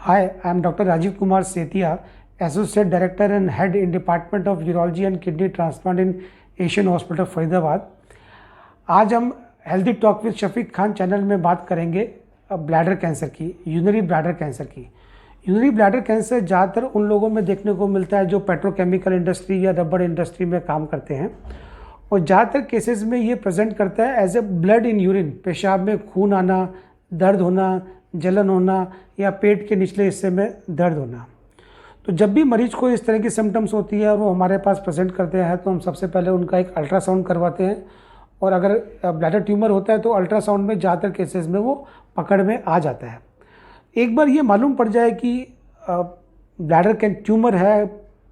Hi, I am Dr. Rajiv Kumar Setia, Associate Director and Head in Department of Urology and Kidney Transplant in Asian hospital Faridabad. आज हम healthy talk with Shafiq Khan channel में बात करेंगे bladder cancer की, urinary bladder cancer की। Urinary bladder cancer ज़्यादातर उन लोगों में देखने को मिलता है जो पेट्रोकेमिकल इंडस्ट्री या रबर इंडस्ट्री में काम करते हैं, और ज़्यादातर केसेस में ये प्रेजेंट करता है as a blood in urine, पेशाब में खून आना, दर्द होना, जलन होना या पेट के निचले हिस्से में दर्द होना। तो जब भी मरीज को इस तरह की सिम्टम्स होती है और वो हमारे पास प्रेजेंट करते हैं तो हम सबसे पहले उनका एक अल्ट्रासाउंड करवाते हैं, और अगर ब्लैडर ट्यूमर होता है तो अल्ट्रासाउंड में ज़्यादातर केसेस में वो पकड़ में आ जाता है। एक बार ये मालूम पड़ जाए कि ब्लैडर के ट्यूमर है,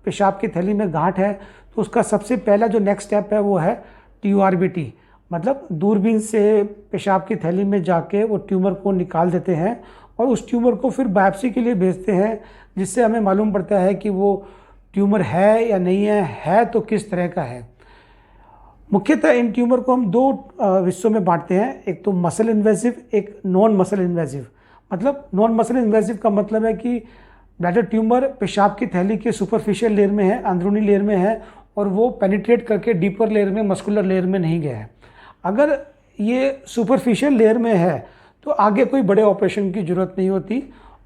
पेशाब की थैली में गांठ है, तो उसका सबसे पहला जो नेक्स्ट स्टेप है वो है TURBT, मतलब दूरबीन से पेशाब की थैली में जाके वो ट्यूमर को निकाल देते हैं और उस ट्यूमर को फिर बायोप्सी के लिए भेजते हैं, जिससे हमें मालूम पड़ता है कि वो ट्यूमर है या नहीं है तो किस तरह का है। मुख्यतः इन ट्यूमर को हम दो हिस्सों में बांटते हैं, एक तो मसल इन्वेसिव, एक नॉन मसल इन्वेसिव। मतलब नॉन मसल इन्वेसिव का मतलब है कि ब्लैडर ट्यूमर पेशाब की थैली के सुपरफिशियल लेयर में है, अंदरूनी लेयर में है, और वो पेनिट्रेट करके डीपर लेयर में, मस्कुलर लेयर में नहीं गया है। अगर ये सुपरफिशियल लेयर में है तो आगे कोई बड़े ऑपरेशन की ज़रूरत नहीं होती,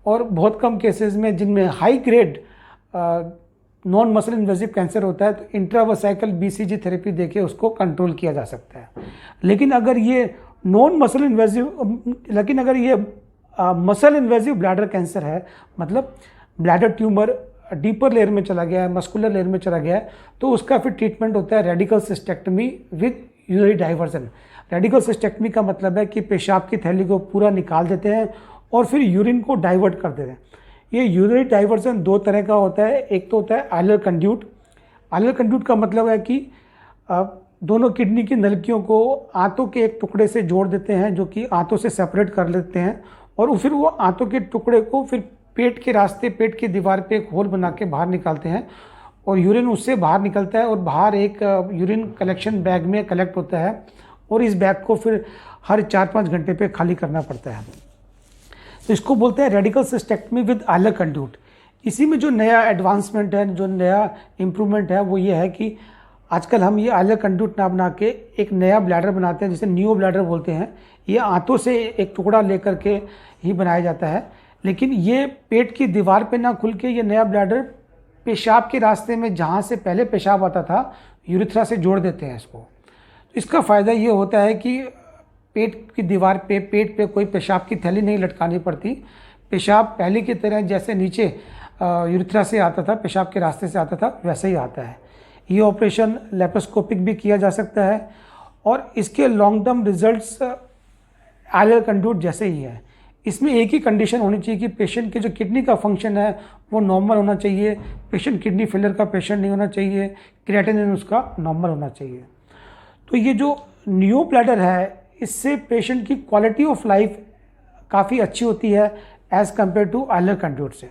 और बहुत कम केसेस में जिनमें high grade non muscle invasive cancer होता है तो इंट्रावसाइकल BCG थेरेपी देके उसको कंट्रोल किया जा सकता है। लेकिन अगर ये मसल इन्वेसिव ब्लैडर कैंसर है, मतलब ब्लैडर ट्यूमर डीपर लेयर में चला गया है, मस्कुलर लेयर में चला गया है, तो उसका फिर ट्रीटमेंट होता है radical cystectomy with urinary diversion. Radical cystectomy का मतलब है कि पेशाब की थैली को पूरा निकाल देते हैं और फिर यूरिन को डाइवर्ट कर देते हैं। ये यूरिनरी डाइवर्जन दो तरह का होता है। एक तो होता है आइलर कंड्यूट। आइलर कंड्यूट का मतलब है कि दोनों किडनी की नलकियों को आंतों के एक टुकड़े से जोड़ देते हैं, जो कि आंतों से सेपरेट कर लेते हैं, और फिर वो आंतों के टुकड़े को फिर पेट के रास्ते, पेट की दीवार पे एक होल बना के बाहर निकालते हैं, और यूरिन उससे बाहर निकलता है और बाहर एक यूरिन कलेक्शन बैग में कलेक्ट होता है, और इस बैग को फिर हर 4-5 घंटे पे खाली करना पड़ता है। तो इसको बोलते हैं radical cystectomy with Euler conduit. इसी में जो नया एडवांसमेंट है, जो नया इम्प्रूवमेंट है, वो ये है कि आजकल हम ये आइलर कंड्यूट ना बना के एक नया ब्लैडर बनाते हैं, जिसे नियो ब्लैडर बोलते हैं। ये आंतों से एक टुकड़ा लेकर के ही बनाया जाता है, लेकिन ये पेट की दीवार पे ना खुल के ये नया ब्लैडर पेशाब के रास्ते में, जहाँ से पहले पेशाब आता था, यूरिथ्रा से जोड़ देते हैं इसको। इसका फ़ायदा ये होता है कि पेट की दीवार पे, पेट पे कोई पेशाब की थैली नहीं लटकानी पड़ती। पेशाब पहले की तरह जैसे नीचे यूरिथ्रा से आता था, पेशाब के रास्ते से आता था, वैसे ही आता है। ये ऑपरेशन लेप्रोस्कोपिक भी किया जा सकता है, और इसके long term results Euler conduit जैसे ही है। इसमें एक ही कंडीशन होनी चाहिए कि पेशेंट के जो किडनी का फंक्शन है वो नॉर्मल होना चाहिए, पेशेंट किडनी फेलियर का पेशेंट नहीं होना चाहिए, क्रिएटिनिन उसका नॉर्मल होना चाहिए। तो ये जो नियो ब्लैडर है, इससे पेशेंट की क्वालिटी ऑफ लाइफ काफ़ी अच्छी होती है as compare to ileal conduit से।